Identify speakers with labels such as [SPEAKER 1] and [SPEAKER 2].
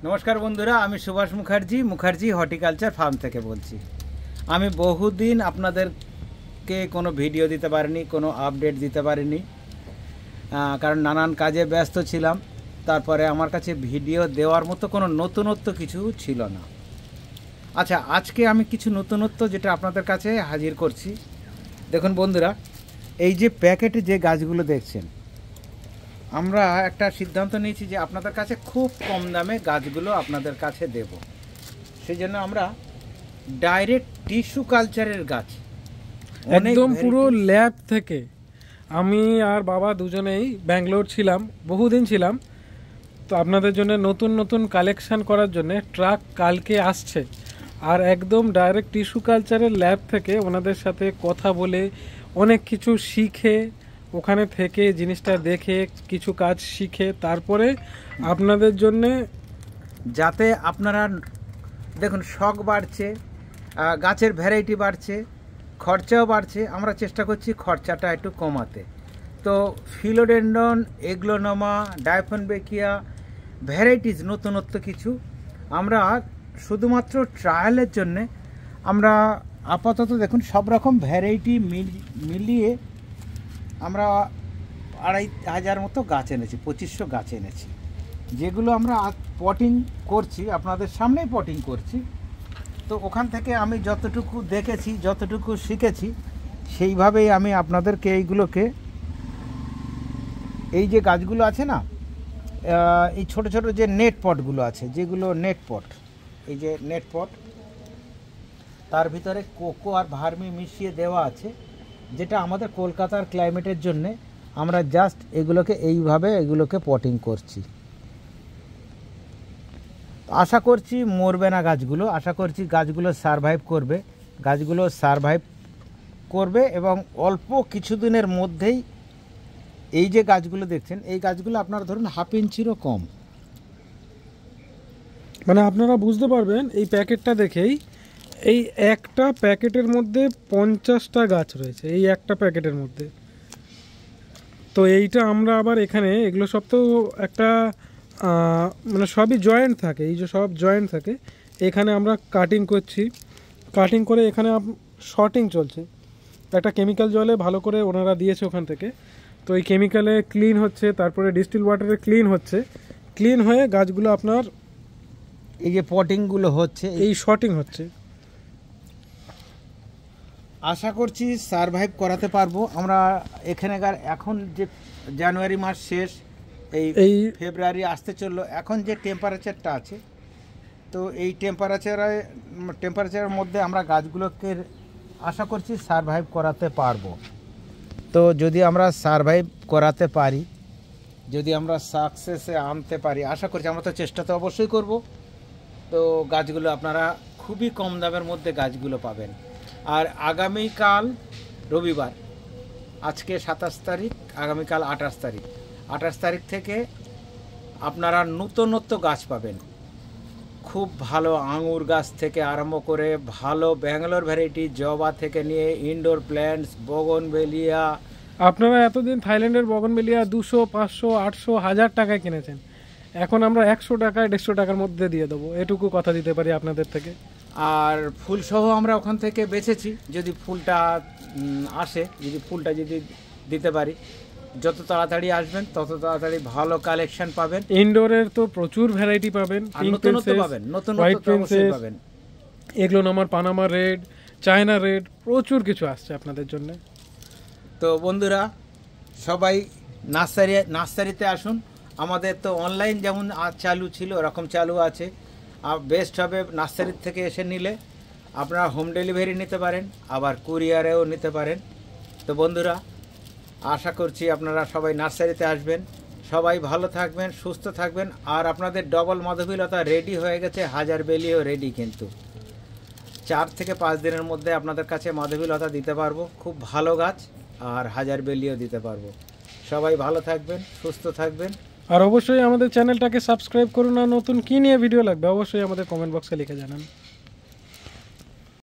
[SPEAKER 1] নমস্কার বন্ধুরা, আমি সুভাষ মুখার্জি হর্টিকালচার ফার্ম থেকে বলছি। আমি বহুদিন আপনাদেরকে কোনো ভিডিও দিতে পারিনি, কোনো আপডেট দিতে পারিনি, কারণ নানান কাজে ব্যস্ত ছিলাম। তারপরে আমার কাছে ভিডিও দেওয়ার মতো কোনো নতুনত্ব কিছু ছিল না। আচ্ছা, আজকে আমি কিছু নতুনত্ব যেটা আপনাদের কাছে হাজির করছি। দেখুন বন্ধুরা, এই যে প্যাকেটে যে গাছগুলো দেখছেন, আমরা একটা সিদ্ধান্ত নিয়েছি যে আপনাদের কাছে খুব কম দামে গাছগুলো আপনাদের কাছে দেব। সেই জন্য আমরা ডাইরেক্ট টিস্যু কালচারের গাছ
[SPEAKER 2] একদম পুরো ল্যাব থেকে, আমি আর বাবা দুজনেই ব্যাঙ্গালোর ছিলাম, বহুদিন ছিলাম, তো আপনাদের জন্য নতুন নতুন কালেকশন করার জন্য ট্রাক কালকে আসছে। আর একদম ডাইরেক্ট টিস্যু কালচারের ল্যাব থেকে ওনাদের সাথে কথা বলে অনেক কিছু শিখে, ওখানে থেকে জিনিসটা দেখে কিছু কাজ শিখে তারপরে আপনাদের জন্যে,
[SPEAKER 1] যাতে আপনারা দেখুন শখ বাড়ছে, গাছের ভ্যারাইটি বাড়ছে, খরচাও বাড়ছে। আমরা চেষ্টা করছি খরচাটা একটু কমাতে। তো ফিলোডেন্ডন, এগ্লোনোমা, ডায়ফনবেকিয়া ভ্যারাইটিস নতুনত্ব কিছু আমরা শুধুমাত্র ট্রায়ালের জন্যে আমরা আপাতত দেখুন সব রকম ভ্যারাইটি মিলিয়ে আমরা 2500 মতো গাছ এনেছি, 2500 গাছ এনেছি, যেগুলো আমরা পটিং করছি, আপনাদের সামনেই পটিং করছি। তো ওখান থেকে আমি যতটুকু দেখেছি, যতটুকু শিখেছি, সেইভাবেই আমি আপনাদেরকে এইগুলোকে, এই যে গাছগুলো আছে না, এই ছোট ছোট যে নেট পটগুলো আছে, যেগুলো নেট পট, এই যে নেট পট, তার ভিতরে কোকো আর ভার্মি মিশিয়ে দেওয়া আছে, যেটা আমাদের কলকাতার ক্লাইমেটের জন্যে আমরা জাস্ট এগুলোকে পটিং করছি। আশা করছি মরবে না গাছগুলো, আশা করছি গাছগুলো সারভাইভ করবে এবং অল্প কিছুদিনের মধ্যেই এই যে গাছগুলো দেখছেন, এই গাছগুলো আপনারা ধরুন 1/2 ইঞ্চিরও কম।
[SPEAKER 2] মানে আপনারা বুঝতে পারবেন এই প্যাকেটটা দেখেই, এই একটা প্যাকেটের মধ্যে 50টা গাছ রয়েছে, এই একটা প্যাকেটের মধ্যে। তো এইটা আমরা আবার এখানে, এগুলো সব তো একটা মানে সবই জয়েন্ট থাকে, এই যে সব জয়েন্ট থাকে, এখানে আমরা কাটিং করছি, কাটিং করে এখানে শর্টিং চলছে, একটা কেমিক্যাল জলে ভালো করে ওনারা দিয়েছে ওখান থেকে। তো এই কেমিক্যালে ক্লিন হচ্ছে, তারপরে ডিস্টিল ওয়াটারে ক্লিন হচ্ছে, ক্লিন হয়ে গাছগুলো আপনার
[SPEAKER 1] এই যে পটিংগুলো হচ্ছে,
[SPEAKER 2] এই শর্টিং হচ্ছে।
[SPEAKER 1] আশা করছি সারভাইভ করাতে পারবো আমরা এখানেকার। এখন যে জানুয়ারি মাস শেষ, এই ফেব্রুয়ারি আসতে চললো, এখন যে টেম্পারেচারটা আছে, তো এই টেম্পারেচারের মধ্যে আমরা গাছগুলোকে আশা করছি সারভাইভ করাতে পারবো। তো যদি আমরা সারভাইভ করাতে পারি, যদি আমরা সাকসেসে আনতে পারি, আশা করছি, আমরা তো চেষ্টা তো অবশ্যই করব। তো গাছগুলো আপনারা খুবই কম দামের মধ্যে গাছগুলো পাবেন। আর আগামীকাল রবিবার, আজকে 27 তারিখ, আগামীকাল 28 তারিখ থেকে আপনারা নতুনত্ব গাছ পাবেন। খুব ভালো আঙুর গাছ থেকে আরম্ভ করে ভালো ব্যাঙ্গালোর ভ্যারাইটি, জবা থেকে নিয়ে ইনডোর প্ল্যান্টস, বগনভেলিয়া।
[SPEAKER 2] আপনারা এতদিন থাইল্যান্ডের বগনভেলিয়া 200, 500, 800, 1000 টাকায় কিনেছেন, এখন আমরা 100 টাকায় 150 টাকার মধ্যে দিয়ে দেবো, এটুকু কথা দিতে পারি আপনাদের থেকে।
[SPEAKER 1] আর ফুলসহ আমরা ওখান থেকে বেছেছি, যদি ফুলটা আসে, যদি দিতে পারি, যত তাড়াতাড়ি আসবেন তত তাড়াতাড়ি ভালো কালেকশন পাবেন।
[SPEAKER 2] ইনডোরের তো প্রচুর ভ্যারাইটি পাবেন,
[SPEAKER 1] নতুনত্ব পাবেন,
[SPEAKER 2] এগ্লোনোমার, পানামা রেড, চায়না রেড, প্রচুর কিছু আসছে আপনাদের জন্য।
[SPEAKER 1] তো বন্ধুরা, সবাই নার্সারিতে আসুন। আমাদের তো অনলাইন যেমন চালু ছিল, ওরকম চালু আছে। আর বেস্ট হবে নার্সারির থেকে এসে নিলে, আপনারা হোম ডেলিভারি নিতে পারেন, আবার কুরিয়ারেও নিতে পারেন। তো বন্ধুরা, আশা করছি আপনারা সবাই নার্সারিতে আসবেন, সবাই ভালো থাকবেন, সুস্থ থাকবেন। আর আপনাদের ডবল মাধবীলতা রেডি হয়ে গেছে, হাজারবেলিও রেডি, কিন্তু 4 থেকে 5 দিনের মধ্যে আপনাদের কাছে মাধবীলতা দিতে পারবো, খুব ভালো গাছ, আর হাজারবেলিও দিতে পারবো। সবাই ভালো থাকবেন, সুস্থ থাকবেন।
[SPEAKER 2] আর অবশ্যই আমাদের চ্যানেলটাকে সাবস্ক্রাইব করুন। আর নতুন কী নিয়ে ভিডিও লাগবে অবশ্যই আমাদের কমেন্ট বক্সে লিখে জানান।